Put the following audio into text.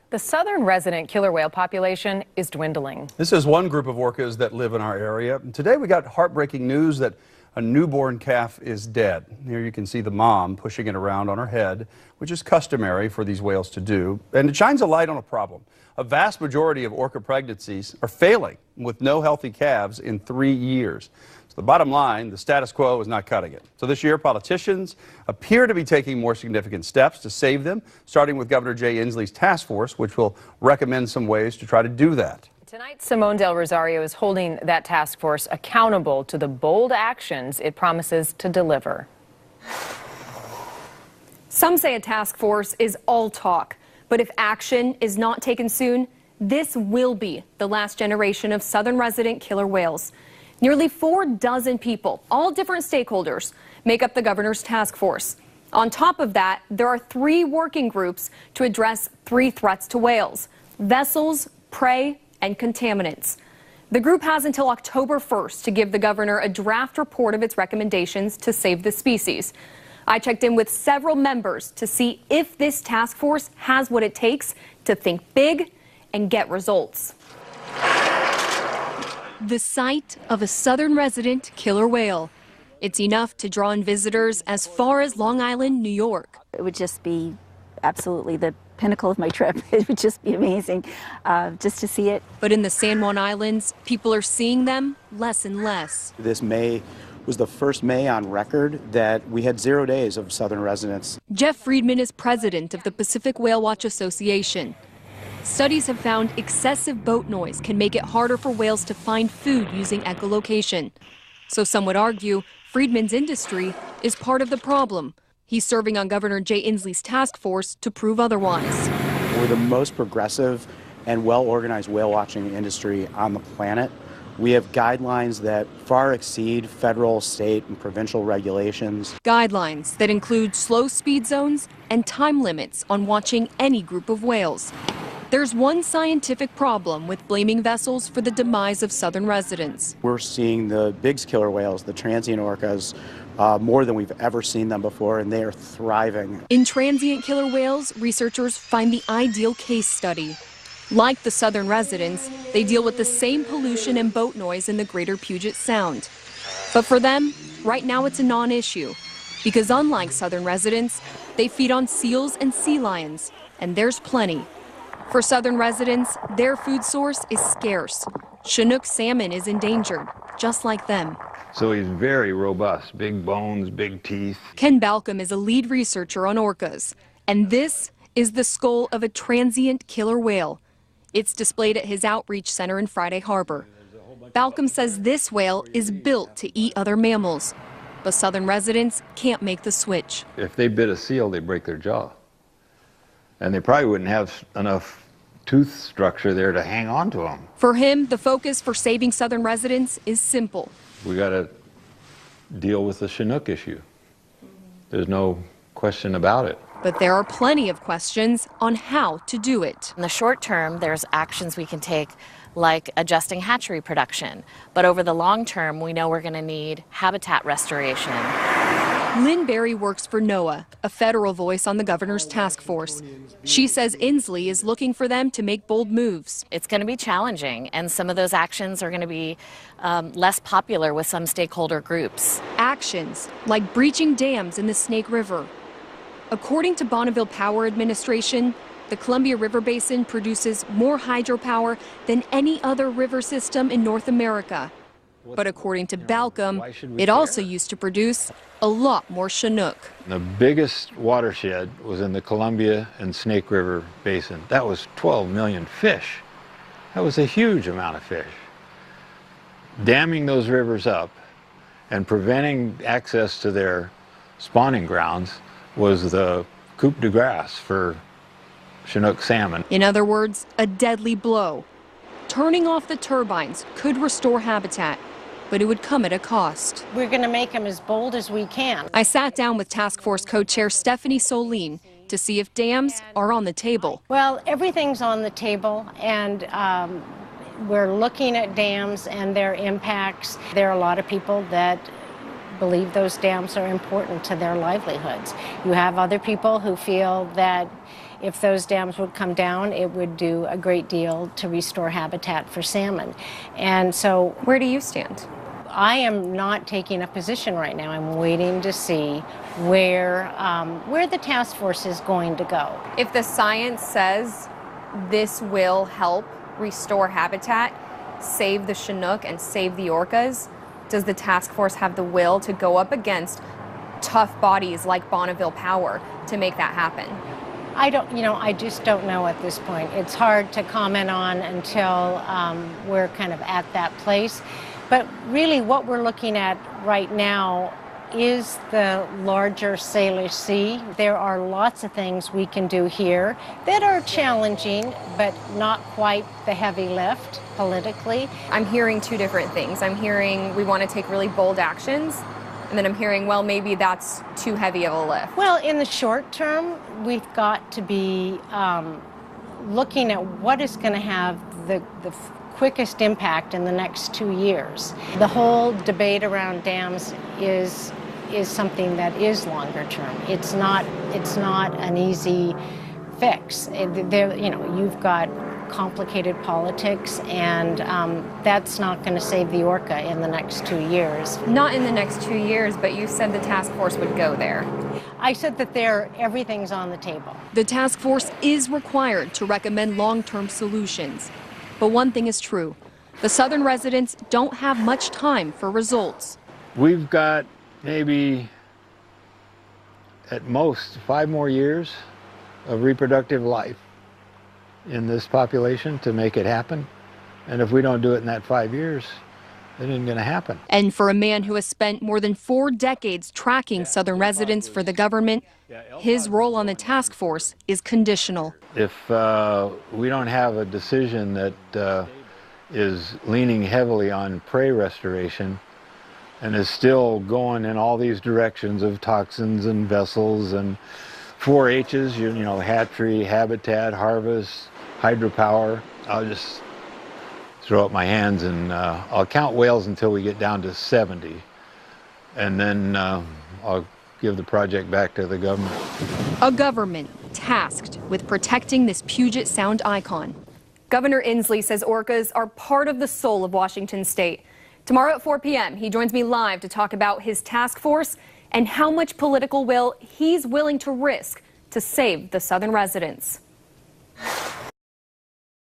The southern resident killer whale population is dwindling. This is one group of orcas that live in our area. Today we got heartbreaking news that a newborn calf is dead. Here you can see the mom pushing it around on her head, which is customary for these whales to do. And it shines a light on a problem. A vast majority of orca pregnancies are failing with no healthy calves in 3 years. So the bottom line, the status quo is not cutting it. So this year, politicians appear to be taking more significant steps to save them, starting with Governor Jay Inslee's task force, which will recommend some ways to try to do that. Tonight, Simone Del Rosario is holding that task force accountable to the bold actions it promises to deliver. Some say a task force is all talk, but if action is not taken soon, this will be the last generation of southern resident killer whales. Nearly 4 dozen people, all different stakeholders, make up the governor's task force. On top of that, there are 3 working groups to address 3 threats to whales: vessels, prey, and contaminants. The group has until October 1st to give the governor a draft report of its recommendations to save the species. I checked in with several members to see if this task force has what it takes to think big and get results. The sight of a southern resident killer whale. It's enough to draw in visitors as far as Long Island, New York. It would just be absolutely the pinnacle of my trip. It would just be amazing just to see it. But in the San Juan Islands, people are seeing them less and less. This May was the first May on record that we had 0 days of southern residents. Jeff Friedman is president of the Pacific Whale Watch Association. Studies have found excessive boat noise can make it harder for whales to find food using echolocation. So some would argue Friedman's industry is part of the problem. He's serving on Governor Jay Inslee's task force to prove otherwise. We're the most progressive and well-organized whale watching industry on the planet. We have guidelines that far exceed federal, state, and provincial regulations. Guidelines that include slow speed zones and time limits on watching any group of whales. There's one scientific problem with blaming vessels for the demise of southern residents. We're seeing the big killer whales, the transient orcas, more than we've ever seen them before, and they are thriving. In transient killer whales, researchers find the ideal case study. Like the southern residents, they deal with the same pollution and boat noise in the greater Puget Sound. But for them, right now it's a non-issue, because unlike southern residents, they feed on seals and sea lions, and there's plenty. For southern residents, their food source is scarce. Chinook salmon is endangered, just like them. So he's very robust, big bones, big teeth. Ken Balcom is a lead researcher on orcas, and this is the skull of a transient killer whale. It's displayed at his outreach center in Friday Harbor. Balcom says this whale is built to eat other mammals, but southern residents can't make the switch. If they bit a seal, they break their jaw. And they probably wouldn't have enough tooth structure there to hang on to them. For him, the focus for saving southern residents is simple. We got to deal with the Chinook issue. There's no question about it. But there are plenty of questions on how to do it. In the short term, there's actions we can take like adjusting hatchery production. But over the long term, we know we're going to need habitat restoration. Lynn Berry works for NOAA, a federal voice on the governor's task force. She says Inslee is looking for them to make bold moves. It's going to be challenging, and some of those actions are going to be less popular with some stakeholder groups. Actions like breaching dams in the Snake River. According to Bonneville Power Administration, the Columbia River Basin produces more hydropower than any other river system in North America. But according to Balcom, it also used to produce a lot more Chinook. The biggest watershed was in the Columbia and Snake River Basin. That was 12 million fish. That was a huge amount of fish. Damming those rivers up and preventing access to their spawning grounds was the coup de grace for Chinook salmon. In other words, a deadly blow. Turning off the turbines could restore habitat, but it would come at a cost. We're going to make them as bold as we can. I sat down with task force co-chair Stephanie Solin to see if dams are on the table. Well, everything's on the table, and we're looking at dams and their impacts. There are a lot of people that believe those dams are important to their livelihoods. You have other people who feel that If those dams would come down, it would do a great deal to restore habitat for salmon. And so, Where do you stand? I am not taking a position right now. I'm waiting to see where the task force is going to go. If the science says this will help restore habitat, save the Chinook and save the orcas, does the task force have the will to go up against tough bodies like Bonneville Power to make that happen? I just don't know at this point. It's hard to comment on until we're kind of at that place. But really what we're looking at right now is the larger Salish Sea. There are lots of things we can do here that are challenging, but not quite the heavy lift politically. I'm hearing two different things. I'm hearing we want to take really bold actions, and then I'm hearing, well, maybe that's too heavy of a lift. Well, in the short term, we've got to be looking at what is going to have the quickest impact in the next 2 years. The whole debate around dams is something that is longer term. It's not an easy fix. You've got complicated politics, and that's not going to save the orca in the next 2 years. Not in the next 2 years, but you said the task force would go there. I said that everything's on the table. The task force is required to recommend long-term solutions. But one thing is true. The southern residents don't have much time for results. We've got maybe at most 5 more years of reproductive life in this population to make it happen. And if we don't do it in that 5 years, it isn't going to happen. And for a man who has spent more than 4 decades tracking southern residents for the government, his role on the task force is conditional. If we don't have a decision that is leaning heavily on prey restoration and is still going in all these directions of toxins and vessels and 4 H's, hatchery, habitat, harvest, hydropower, I'll just throw up my hands and I'll count whales until we get down to 70. And then I'll give the project back to the government. A government tasked with protecting this Puget Sound icon. Governor Inslee says orcas are part of the soul of Washington State. Tomorrow at 4 p.m., he joins me live to talk about his task force and how much political will he's willing to risk to save the southern residents.